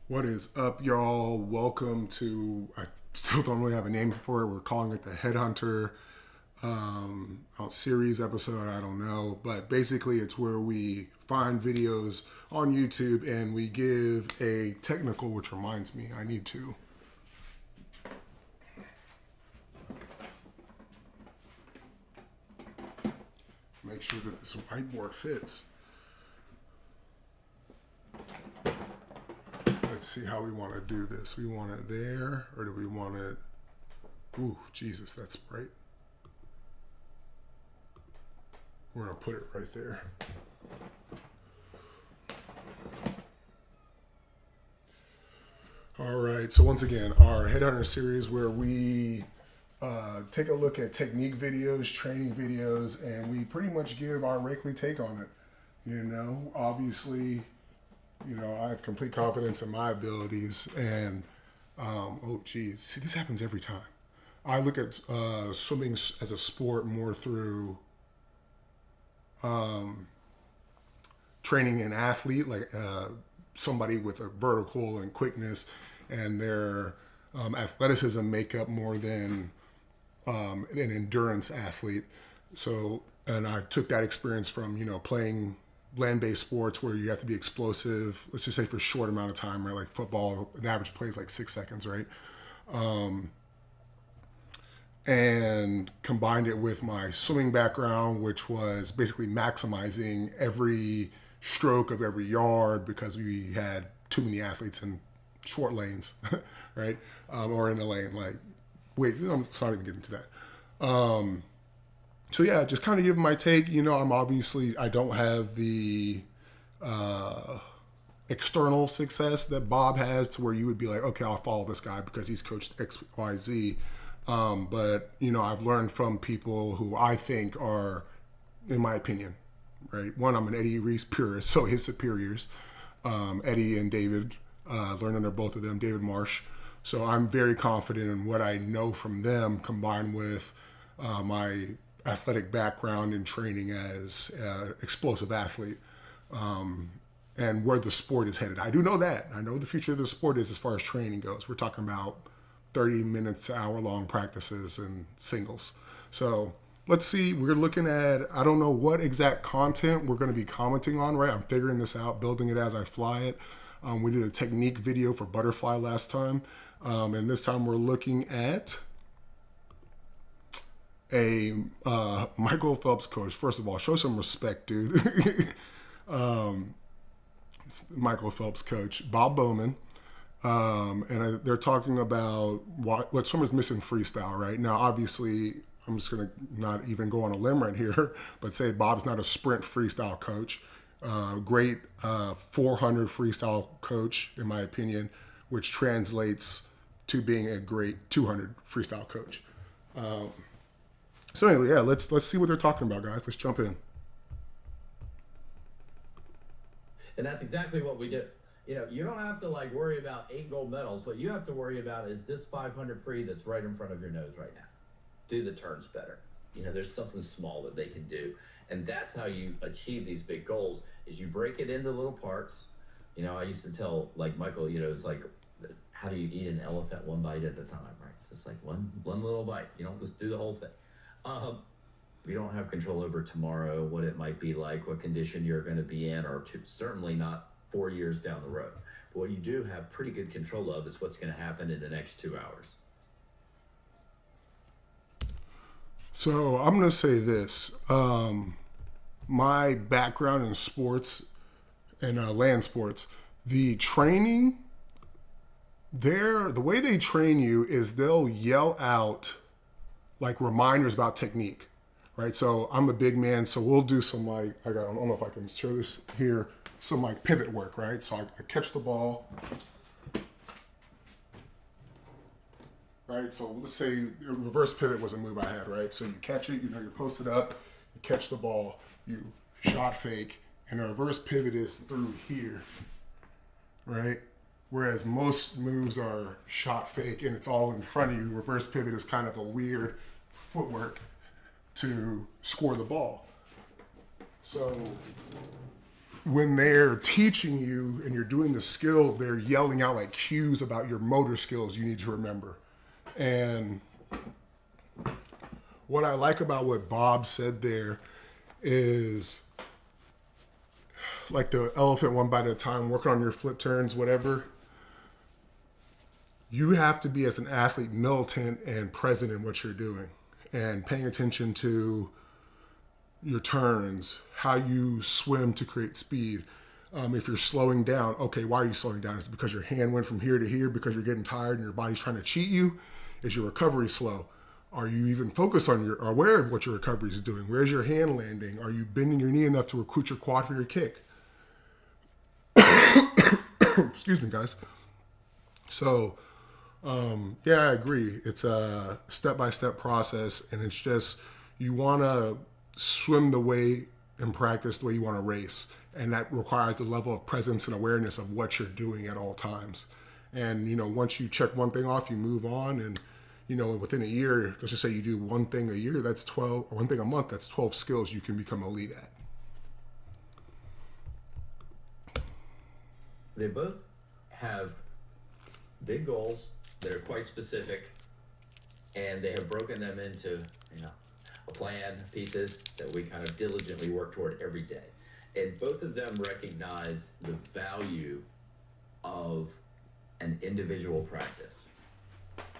What is up, y'all? Welcome to, I still don't really have a name for it. We're calling it the Headhunter series episode. I don't know. But basically, it's where we find videos on YouTube and we give a technical, which reminds me, I need to make sure that this whiteboard fits. Let's see how we want to do this. We want it there, or do we want it? Ooh, Jesus, that's bright. We're going to put it right there. All right, so once again, our Headhunter series where we take a look at technique videos, training videos, and we pretty much give our Rakely take on it. Obviously, I have complete confidence in my abilities, and oh geez, see, this happens every time. I look at swimming as a sport more through training an athlete, like somebody with a vertical and quickness, and their athleticism make up more than an endurance athlete. So, and I took that experience from playing land-based sports where you have to be explosive, let's just say for a short amount of time, right? Like football, an average play is like 6 seconds, right? And combined it with my swimming background, which was basically maximizing every stroke of every yard because we had too many athletes in short lanes, right? Or in a lane, like, wait, I'm not even getting to that. So yeah, just kind of give my take. I don't have the external success that Bob has to where you would be like, okay, I'll follow this guy because he's coached X, Y, Z. But I've learned from people who I think are, in my opinion, right? One, I'm an Eddie Reese purist, so his superiors, Eddie and David, learned under both of them, David Marsh. So I'm very confident in what I know from them combined with my athletic background and training as an explosive athlete, and where the sport is headed. I do know that. I know the future of the sport is as far as training goes. We're talking about 30 minutes to hour-long practices and singles. So let's see. We're looking at, I don't know what exact content we're going to be commenting on, right? I'm figuring this out, building it as I fly it. We did a technique video for butterfly last time. And this time we're looking at a Michael Phelps coach. First of all, show some respect, dude. Michael Phelps coach, Bob Bowman. They're talking about what swimmers miss in freestyle, right? Now, obviously, I'm just going to not even go on a limb right here, but say Bob's not a sprint freestyle coach. Great 400 freestyle coach, in my opinion, which translates to being a great 200 freestyle coach. So anyway, yeah, let's see what they're talking about, guys. Let's jump in. And that's exactly what we do. You don't have to worry about 8 gold medals. What you have to worry about is this 500 free that's right in front of your nose right now. Do the turns better. There's something small that they can do. And that's how you achieve these big goals is you break it into little parts. I used to tell Michael, it's like, how do you eat an elephant one bite at a time, right? It's just like one little bite. You don't just do the whole thing. We don't have control over tomorrow, what it might be like, what condition you're going to be in, or certainly not 4 years down the road. But what you do have pretty good control of is what's going to happen in the next 2 hours. So I'm going to say this. My background in sports and land sports, the training, the way they train you is they'll yell out reminders about technique, right? So I'm a big man, so we'll do some I don't know if I can show this here, some pivot work, right? So I catch the ball, right? So let's say reverse pivot was a move I had, right? So you catch it, you're posted up, you catch the ball, you shot fake, and a reverse pivot is through here, right? Whereas most moves are shot fake and it's all in front of you. Reverse pivot is kind of a weird footwork to score the ball. So when they're teaching you and you're doing the skill, they're yelling out like cues about your motor skills you need to remember. And what I like about what Bob said there is like the elephant one bite at a time, working on your flip turns, whatever. You have to be, as an athlete, militant and present in what you're doing and paying attention to your turns, how you swim to create speed. If you're slowing down, okay, why are you slowing down? Is it because your hand went from here to here because you're getting tired and your body's trying to cheat you? Is your recovery slow? Are you even focused on or aware of what your recovery is doing? Where's your hand landing? Are you bending your knee enough to recruit your quad for your kick? Excuse me, guys. So, yeah, I agree. It's a step-by-step process, and it's just you want to swim the way in practice the way you want to race, and that requires the level of presence and awareness of what you're doing at all times. And once you check one thing off, you move on, and within a year, let's just say you do one thing a year, that's 12, or one thing a month, that's 12 skills you can become elite at. They both have big goals that are quite specific, and they have broken them into a plan, pieces that we kind of diligently work toward every day. And both of them recognize the value of an individual practice,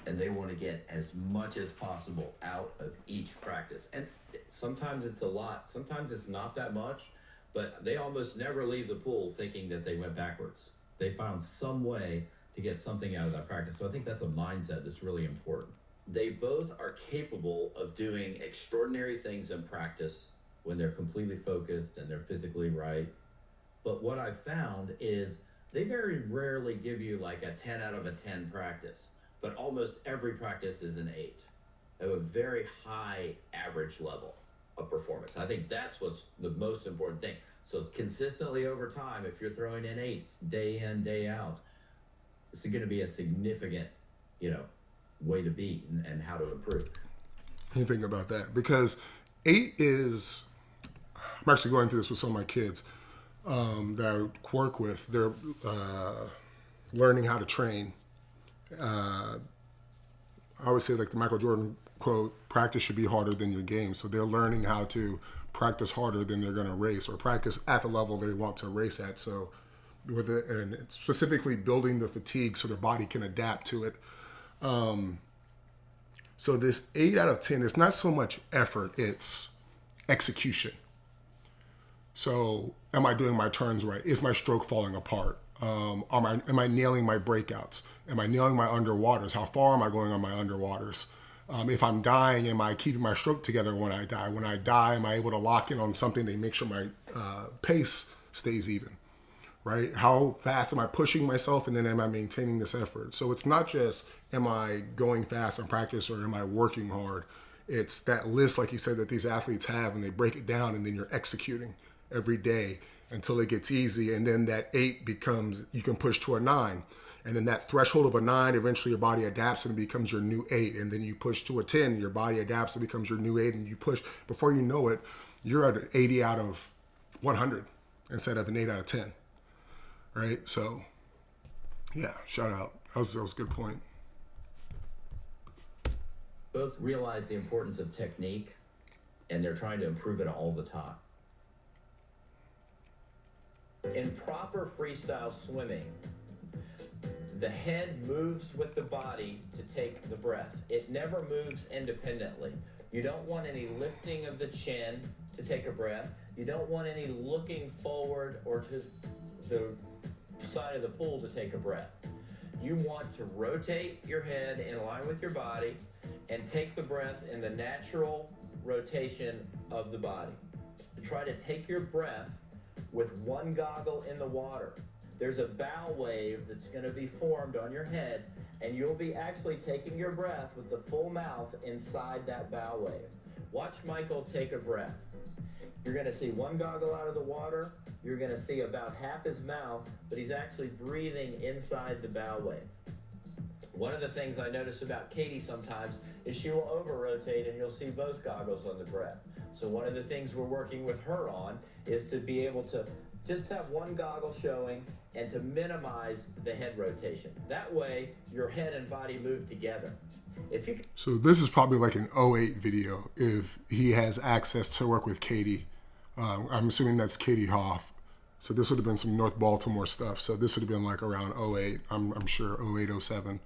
and they want to get as much as possible out of each practice. And sometimes it's a lot, sometimes it's not that much, but they almost never leave the pool thinking that they went backwards. They found some way to get something out of that practice. So I think that's a mindset that's really important. They both are capable of doing extraordinary things in practice when they're completely focused and they're physically right. But what I've found is they very rarely give you like a 10 out of a 10 practice, but almost every practice is an 8. They have a very high average level of performance. I think that's what's the most important thing. So consistently over time, if you're throwing in 8s day in, day out, it's going to be a significant, way to be and how to improve. You think about that, because 8 is, I'm actually going through this with some of my kids that I work with. They're learning how to train. I always say, like the Michael Jordan quote, practice should be harder than your game. So they're learning how to practice harder than they're going to race, or practice at the level they want to race at. So with it, and it's specifically building the fatigue so their body can adapt to it. So this 8 out of 10 is not so much effort, it's execution. So am I doing my turns right? Is my stroke falling apart? Am I nailing my breakouts? Am I nailing my underwaters? How far am I going on my underwaters? If I'm dying, am I keeping my stroke together when I die? When I die, am I able to lock in on something to make sure my pace stays even? Right? How fast am I pushing myself, and then am I maintaining this effort? So it's not just am I going fast in practice or am I working hard? It's that list, like you said, that these athletes have, and they break it down, and then you're executing every day until it gets easy, and then that 8 becomes, you can push to a 9. And then that threshold of a 9, eventually your body adapts and it becomes your new 8. And then you push to a 10, your body adapts and becomes your new 8. And you push, before you know it, you're at an 80 out of 100 instead of an 8 out of 10. Right? So, yeah, shout out. That was a good point. Both realize the importance of technique, and they're trying to improve it all the time. In proper freestyle swimming, the head moves with the body to take the breath. It never moves independently. You don't want any lifting of the chin to take a breath. You don't want any looking forward or to the side of the pool to take a breath. You want to rotate your head in line with your body and take the breath in the natural rotation of the body. Try to take your breath with one goggle in the water. There's a bow wave that's going to be formed on your head, and you'll be actually taking your breath with the full mouth inside that bow wave. Watch Michael take a breath. You're going to see one goggle out of the water. You're going to see about half his mouth, but he's actually breathing inside the bow wave. One of the things I notice about Katie sometimes is she will over-rotate and you'll see both goggles on the breath. So one of the things we're working with her on is to be able to Just have one goggle showing and to minimize the head rotation. That way, your head and body move together. If you So this is probably like an '08 video if he has access to work with Katie. I'm assuming that's Katie Hoff. So this would have been some North Baltimore stuff. So this would have been like around '08. I'm sure '08, '07.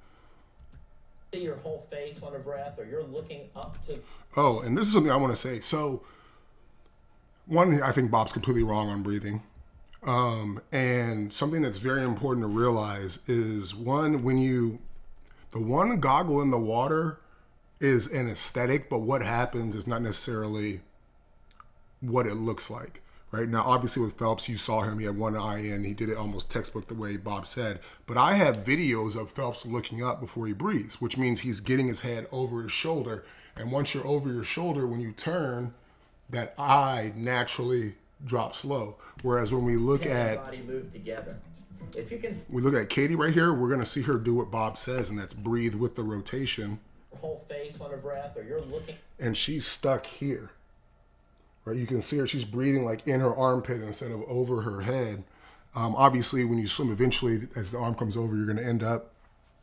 see your whole face on a breath, or you're looking up to. Oh, and this is something I want to say. So one, I think Bob's completely wrong on breathing. And something that's very important to realize is one, the one goggle in the water is an aesthetic, but what happens is not necessarily what it looks like. Right now, obviously with Phelps, you saw him, he had one eye in, he did it almost textbook the way Bob said. But I have videos of Phelps looking up before he breathes, which means he's getting his head over his shoulder. And once you're over your shoulder, when you turn, that eye naturally drops low. Whereas when we look at body move together. If you can we look at Katie right here, we're gonna see her do what Bob says, and that's breathe with the rotation. whole face on a breath, or you're looking. And she's stuck here. Right? You can see her, she's breathing like in her armpit instead of over her head. Obviously, when you swim, eventually, as the arm comes over, you're gonna end up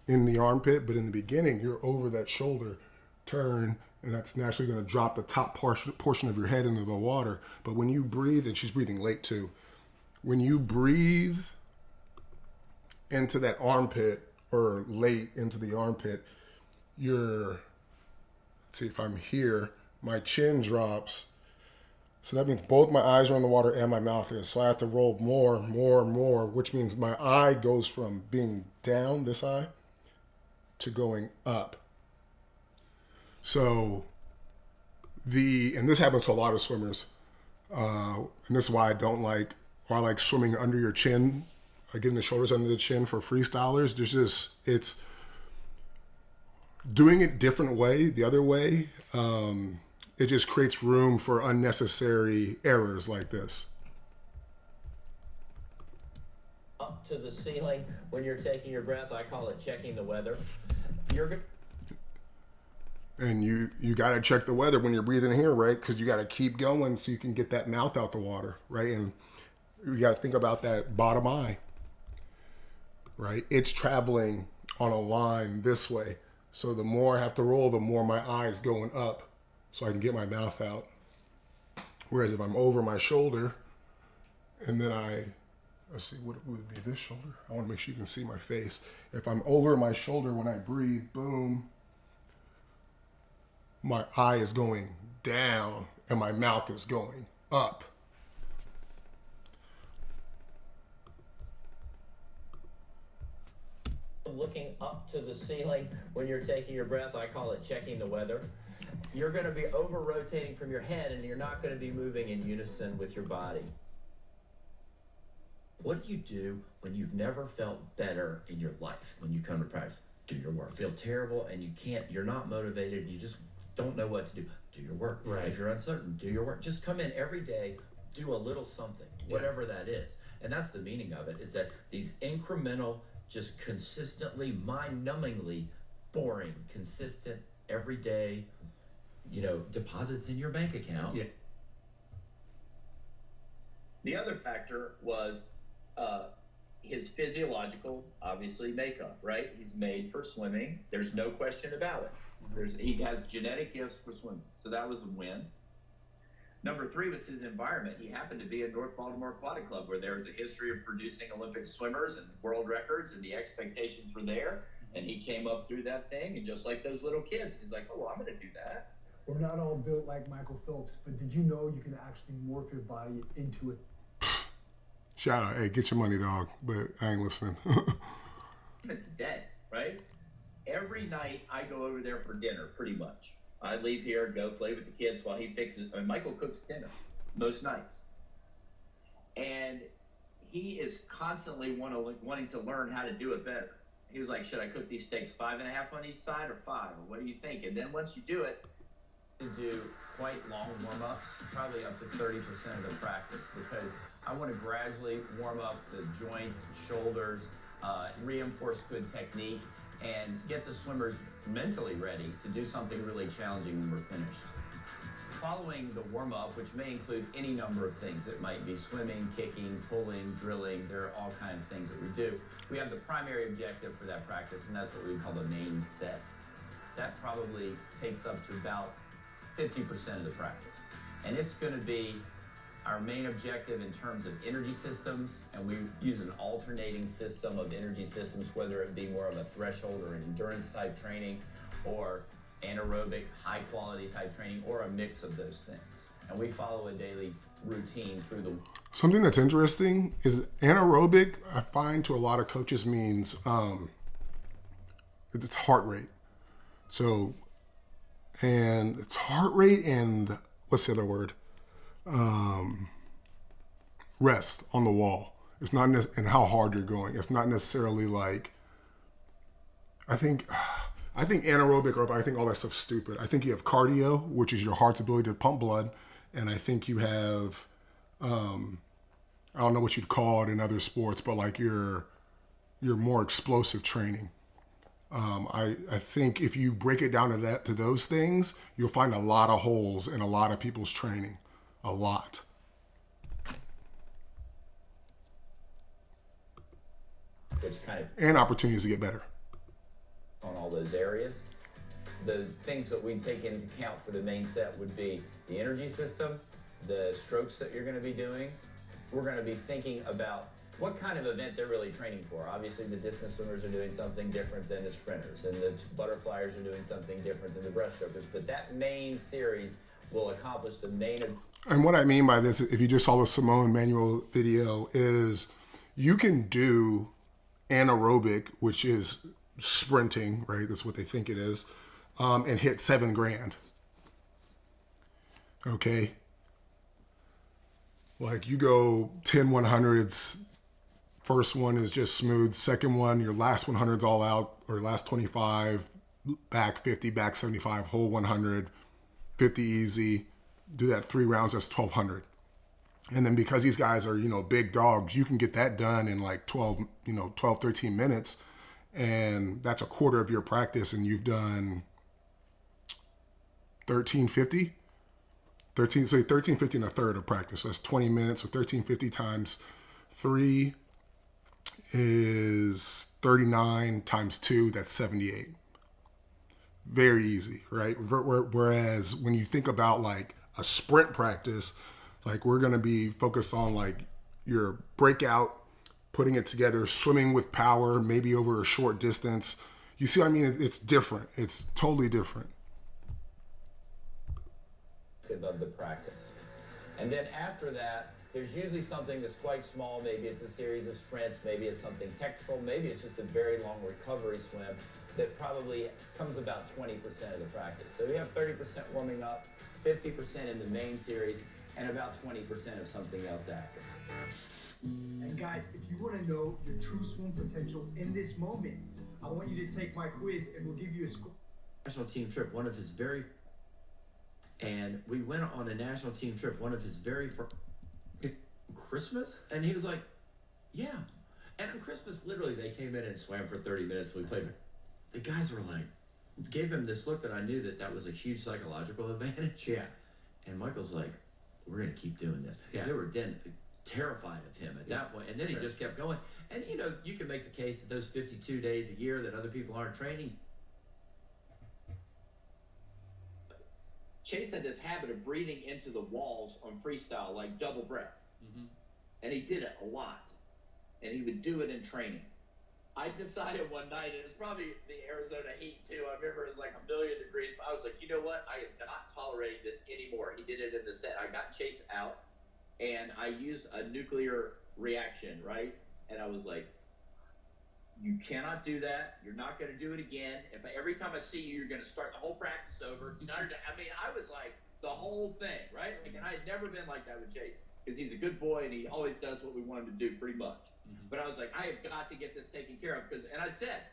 in the armpit, but in the beginning, you're over that shoulder, turn, and that's naturally going to drop the top portion of your head into the water. But when you breathe, and she's breathing late too, when you breathe into that armpit or late into the armpit, let's see if I'm here, my chin drops. So that means both my eyes are in the water and my mouth is. So I have to roll more, which means my eye goes from being down, this eye, to going up. So and this happens to a lot of swimmers, and this is why I like swimming under your chin, getting the shoulders under the chin for freestylers. It's doing it different way, the other way, it just creates room for unnecessary errors like this. Up to the ceiling when you're taking your breath. I call it checking the weather. And you got to check the weather when you're breathing here, right? Because you got to keep going so you can get that mouth out the water, right? And you got to think about that bottom eye, right? It's traveling on a line this way. So the more I have to roll, the more my eye is going up so I can get my mouth out. Whereas if I'm over my shoulder and then let's see, what would be this shoulder? I want to make sure you can see my face. If I'm over my shoulder when I breathe, boom, my eye is going down and my mouth is going up. Looking up to the ceiling when you're taking your breath. I call it checking the weather. You're going to be over rotating from your head, and you're not going to be moving in unison with your body. What do you do when you've never felt better in your life? When you come to practice, do your work. Feel terrible and you're not motivated, you just don't know what to do. Do your work. Right. If you're uncertain, do your work. Just come in every day, do a little something, whatever that is. And that's the meaning of it, is that these incremental, just consistently, mind-numbingly boring, consistent, everyday, deposits in your bank account. Yeah. The other factor was his physiological, obviously, makeup, right? He's made for swimming. There's no question about it. He has genetic gifts for swimming. So that was a win. Number 3 was his environment. He happened to be at North Baltimore Aquatic Club, where there was a history of producing Olympic swimmers and world records, and the expectations were there. And he came up through that thing, and just like those little kids, he's like, oh, well, I'm going to do that. We're not all built like Michael Phelps, but did you know you can actually morph your body into it? Shout out, hey, get your money, dog, but I ain't listening. It's dead, right? Every night I go over there for dinner, pretty much. I leave here, go play with the kids while he fixes. Michael cooks dinner most nights, and he is constantly wanting to learn how to do it better. He was like, "Should I cook these steaks 5.5 on each side or 5? Or what do you think?" And then once you do it, To do quite long warm-ups, probably up to 30% of the practice, because I want to gradually warm up the joints, shoulders, reinforce good technique, and get the swimmers mentally ready to do something really challenging when we're finished. following the warm-up, which may include any number of things. It might be swimming, kicking, pulling, drilling. There are all kinds of things that we do. We have the primary objective for that practice, and that's what we call the main set. That probably takes up to about 50% of the practice. And it's going to be our main objective in terms of energy systems, and we use an alternating system of energy systems, whether it be more of a threshold or endurance type training, or anaerobic, high quality type training, or a mix of those things. And we follow a daily routine through the... Something that's interesting is anaerobic, I find to a lot of coaches means it's heart rate. So, and it's heart rate and what's the other word? Rest on the wall. It's not and how hard you're going. It's not necessarily like, I think anaerobic, or I think all that stuff's stupid. I think you have cardio, which is your heart's ability to pump blood. And I think you have, I don't know what you'd call it in other sports, but like your more explosive training. I think if you break it down to those things, you'll find a lot of holes in a lot of people's training. A lot. Which kind of... And opportunities to get better. On all those areas. The things that we take into account for the main set would be the energy system, the strokes that you're going to be doing. We're going to be thinking about what kind of event they're really training for. Obviously, the distance swimmers are doing something different than the sprinters, and the butterflyers are doing something different than the breaststrokers. But that main series will accomplish the main... And what I mean by this, if you just saw the Simone Manuel video, is you can do anaerobic, which is sprinting, right? That's what they think it is, and hit $7,000. Okay? Like you go 10 100s, first one is just smooth, second one, your last 100's all out, or last 25, back 50, back 75, whole 100, 50 easy. Do that 3 rounds, that's 1,200. And then because these guys are, big dogs, you can get that done in like 12, 13 minutes. And that's a quarter of your practice, and you've done 1350. 1350 and a third of practice. So that's 20 minutes. So 1350 times 3 is 39 times 2, that's 78. Very easy, right? Whereas when you think about like a sprint practice, like we're going to be focused on like your breakout, putting it together, swimming with power, maybe over a short distance. You see what I mean? It's different. It's totally different. Of the practice. And then after that, there's usually something that's quite small. Maybe it's a series of sprints. Maybe it's something technical. Maybe it's just a very long recovery swim that probably comes about 20% of the practice. So we have 30% warming up, 50% in the main series, and about 20% of something else after. And guys, if you want to know your true swim potential in this moment, I want you to take my quiz and we'll give you a score. National team trip, one of his very... And we went on a national team trip, one of his very first... Christmas? And he was like, yeah. And on Christmas, literally, they came in and swam for 30 minutes and we played. The guys were like, gave him this look that I knew that was a huge psychological advantage. Yeah. And Michael's like, we're going to keep doing this. Yeah. They were then terrified of him at that point. And then he just kept going. And, you can make the case that those 52 days a year that other people aren't training. Chase had this habit of breathing into the walls on freestyle, like double breath. Mm-hmm. And he did it a lot. And he would do it in training. I decided one night, and it was probably the Arizona heat too. I remember it was like 1,000,000 degrees, but I was like, you know what? I am not tolerating this anymore. He did it in the set. I got Chase out, and I used a nuclear reaction, right? And I was like, you cannot do that. You're not going to do it again. Every time I see you, you're going to start the whole practice over. I was like the whole thing, right? And I had never been like that with Chase because he's a good boy and he always does what we want him to do pretty much. Mm-hmm. But I was like, I have got to get this taken care of and I said,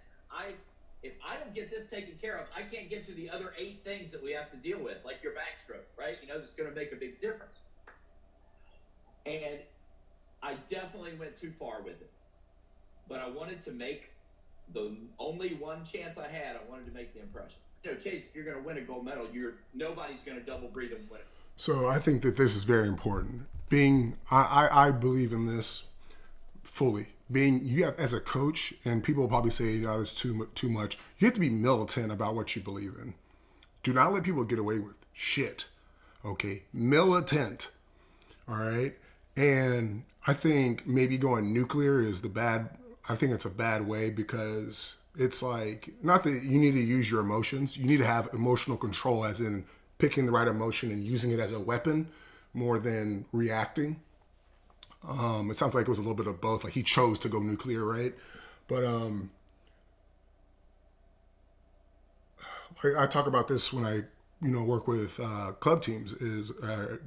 if I don't get this taken care of, I can't get to the other 8 things that we have to deal with, like your backstroke, right? That's going to make a big difference. And I definitely went too far with it. But I wanted to make the only one chance I had. I wanted to make the impression. Chase, if you're going to win a gold medal, nobody's going to double breathe and win it. So I think that this is very important. I believe in this fully. You have, as a coach, and people will probably say, that's too much. You have to be militant about what you believe in. Do not let people get away with shit. Okay, militant. All right, and I think maybe going nuclear is the bad. I think it's a bad way because it's like, not that you need to use your emotions. You need to have emotional control, as in picking the right emotion and using it as a weapon more than reacting. It sounds like it was a little bit of both. Like he chose to go nuclear, right? But I talk about this when I work with club teams, is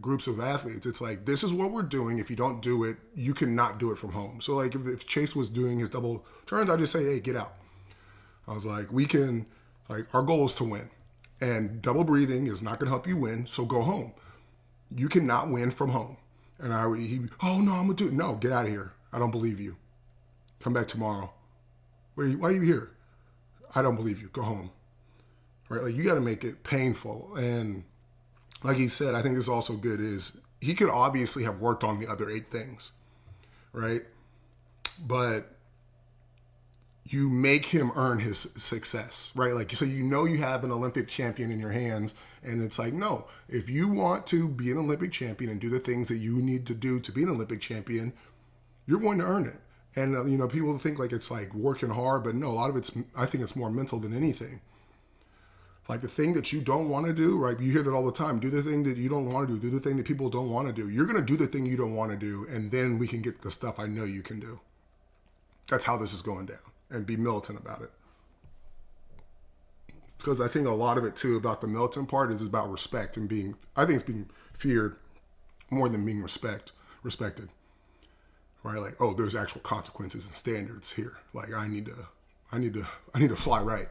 groups of athletes. It's like, this is what we're doing. If you don't do it, you cannot do it from home. So like if Chase was doing his double turns, I just say, hey, get out. I was like, our goal is to win. And double breathing is not going to help you win, so go home. You cannot win from home. And oh no, I'm going to do it. No, get out of here. I don't believe you. Come back tomorrow. Why are you here? I don't believe you. Go home. Right? Like, you got to make it painful. And like he said, I think this is also good, is he could obviously have worked on the other 8 things, right? But you make him earn his success, right? Like, so you have an Olympic champion in your hands, and it's like, no, if you want to be an Olympic champion and do the things that you need to do to be an Olympic champion, you're going to earn it. And, people think like it's like working hard, but no, I think it's more mental than anything. Like the thing that you don't want to do, right? You hear that all the time. Do the thing that you don't want to do. Do the thing that people don't want to do. You're going to do the thing you don't want to do, and then we can get the stuff I know you can do. That's how this is going down. And be militant about it. Because I think a lot of it too about the militant part is about respect and I think it's being feared more than being respected. Right? Like, oh, there's actual consequences and standards here. Like, I need to fly right.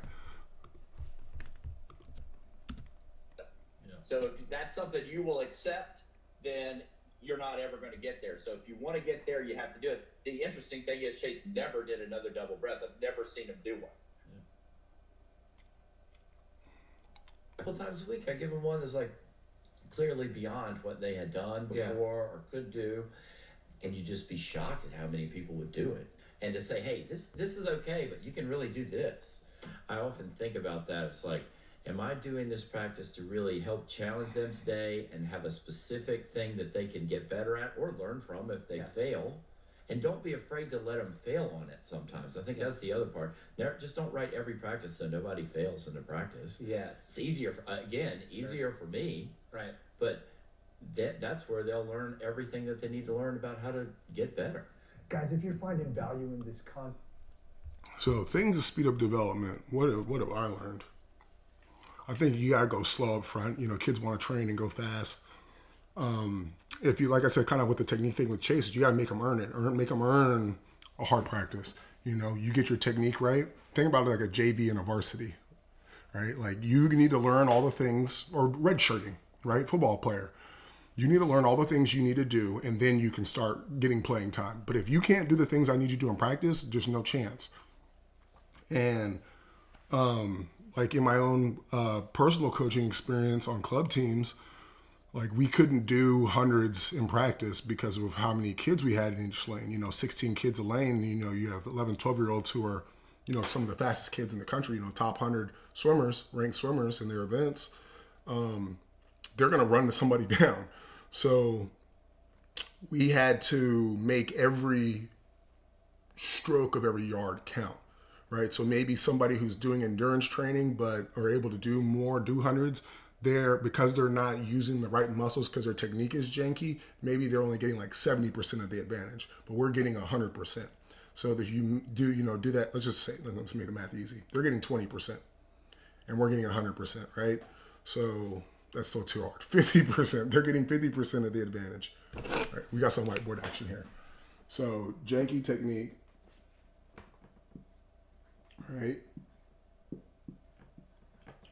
So if that's something you will accept, then you're not ever going to get there. So if you want to get there, you have to do it. The interesting thing is Chase never did another double breath. I've never seen him do one. A couple times a week, I give them one that's like clearly beyond what they had done before or could do, and you'd just be shocked at how many people would do it. And to say, hey, this is okay, but you can really do this. I often think about that. It's like, am I doing this practice to really help challenge them today and have a specific thing that they can get better at or learn from if they fail? And don't be afraid to let them fail on it sometimes. I think that's the other part. Just don't write every practice so nobody fails in the practice. Yes. It's easier, for me. Right. But that's where they'll learn everything that they need to learn about how to get better. Guys, if you're finding value in this So things to speed up development. What have I learned? I think you gotta go slow up front. Kids want to train and go fast. If you, like I said, kind of with the technique thing with Chase, you gotta make them earn it. Make them earn a hard practice. You get your technique right. Think about it like a JV and a varsity, right? Like, you need to learn all the things, or redshirting, right? Football player. You need to learn all the things you need to do, and then you can start getting playing time. But if you can't do the things I need you to do in practice, there's no chance. And like in my own personal coaching experience on club teams, like, we couldn't do hundreds in practice because of how many kids we had in each lane. 16 kids a lane. You have 11, 12-year-olds who are, some of the fastest kids in the country. Top 100 swimmers, ranked swimmers in their events. They're going to run somebody down. So we had to make every stroke of every yard count. Right, so maybe somebody who's doing endurance training but are able to do hundreds, because they're not using the right muscles because their technique is janky, maybe they're only getting like 70% of the advantage, but we're getting 100%. So if you do that, let's make the math easy. They're getting 20%, and we're getting 100%, right? So that's still too hard. 50%, they're getting 50% of the advantage. Right, we got some whiteboard action here. So janky technique. Right,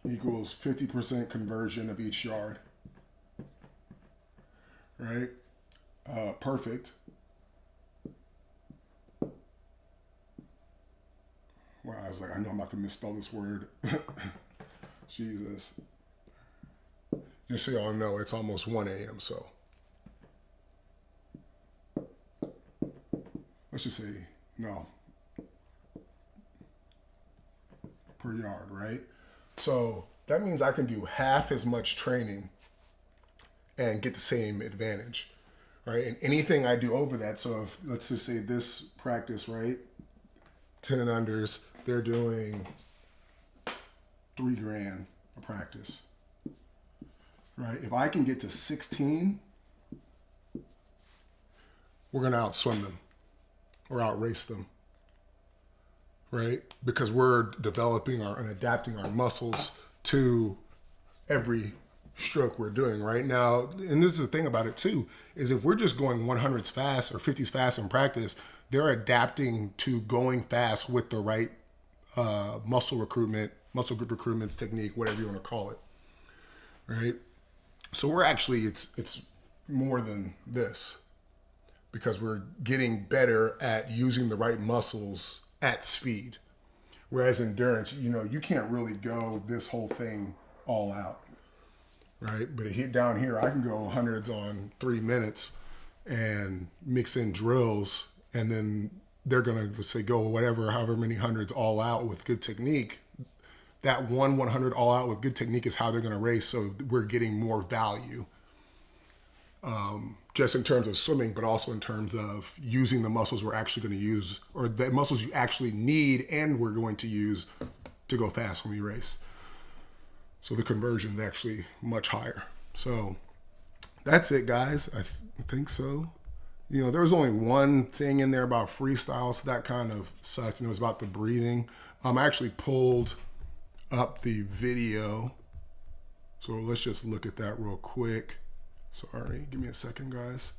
equals 50% conversion of each yard. Right, perfect. Wow, I was like, I know I'm about to misspell this word. Jesus. Just so y'all know, it's almost 1 a.m. So let's just say, no, per yard, right? So that means I can do half as much training and get the same advantage, right? And anything I do over that, so if, let's just say this practice, right, 10 and unders, they're doing $3,000 a practice, right? If I can get to 16, we're going to outswim them or outrace them, right? Because we're developing and adapting our muscles to every stroke we're doing right now. And this is the thing about it too, is if we're just going 100s fast or 50s fast in practice, they're adapting to going fast with the right muscle group recruitments technique, whatever you want to call it, right? So we're actually, it's more than this, because we're getting better at using the right muscles at speed. Whereas endurance, you can't really go this whole thing all out, right? But down here, I can go hundreds on 3 minutes and mix in drills, and then they're going to, let's say, go however many hundreds all out with good technique. That 100 all out with good technique is how they're going to race, so we're getting more value. Just in terms of swimming, but also in terms of using the muscles we're actually going to use, or the muscles you actually need and we're going to use to go fast when we race. So the conversion is actually much higher. So that's it, guys. I think so. There was only one thing in there about freestyle, so that kind of sucked. It was about the breathing. I actually pulled up the video. So let's just look at that real quick. Sorry, give me a second, guys.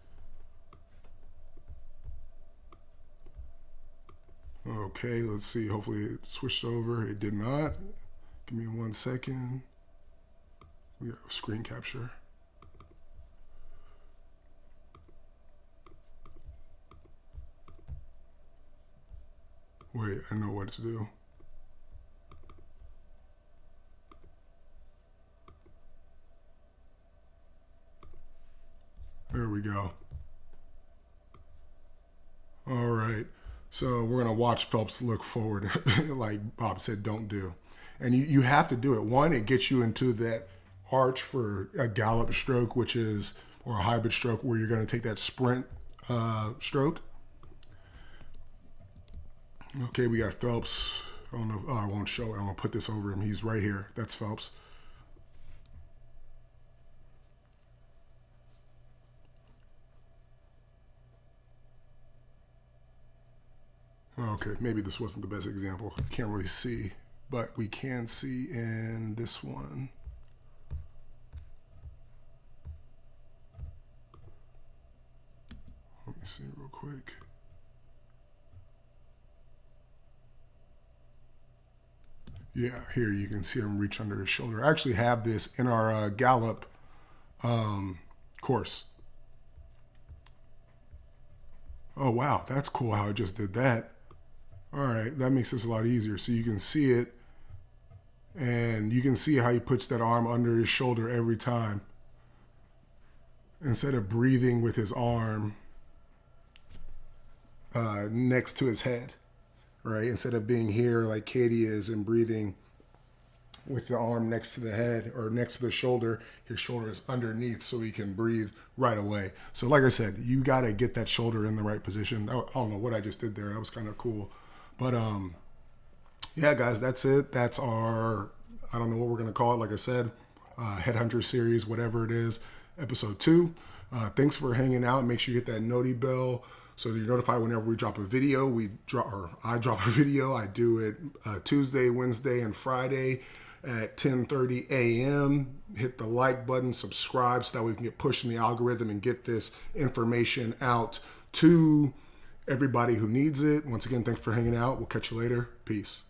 Okay, let's see. Hopefully it switched over. It did not. Give me 1 second. We got screen capture. Wait, I know what to do. There we go. All right. So we're going to watch Phelps look forward, like Bob said, don't do. And you have to do it. One, it gets you into that arch for a gallop stroke, or a hybrid stroke, where you're going to take that sprint stroke. Okay, we got Phelps. I don't know if, I won't show it. I'm going to put this over him. He's right here. That's Phelps. Okay, maybe this wasn't the best example. Can't really see, but we can see in this one. Let me see real quick. Yeah, here you can see him reach under his shoulder. I actually have this in our Gallup course. Oh, wow, that's cool how I just did that. All right, that makes this a lot easier. So you can see it, and you can see how he puts that arm under his shoulder every time. Instead of breathing with his arm next to his head, right? Instead of being here like Katie is and breathing with the arm next to the head or next to the shoulder, his shoulder is underneath so he can breathe right away. So like I said, you got to get that shoulder in the right position. I don't know what I just did there. That was kind of cool. But yeah, guys, that's it. That's our, I don't know what we're going to call it. Like I said, Headhunter series, whatever it is, episode 2. Thanks for hanging out. Make sure you hit that noti bell so that you're notified whenever we drop a video. I drop a video. I do it Tuesday, Wednesday, and Friday at 10:30 a.m. Hit the like button, subscribe so that we can get pushed in the algorithm and get this information out to everybody who needs it. Once again, thanks for hanging out. We'll catch you later. Peace.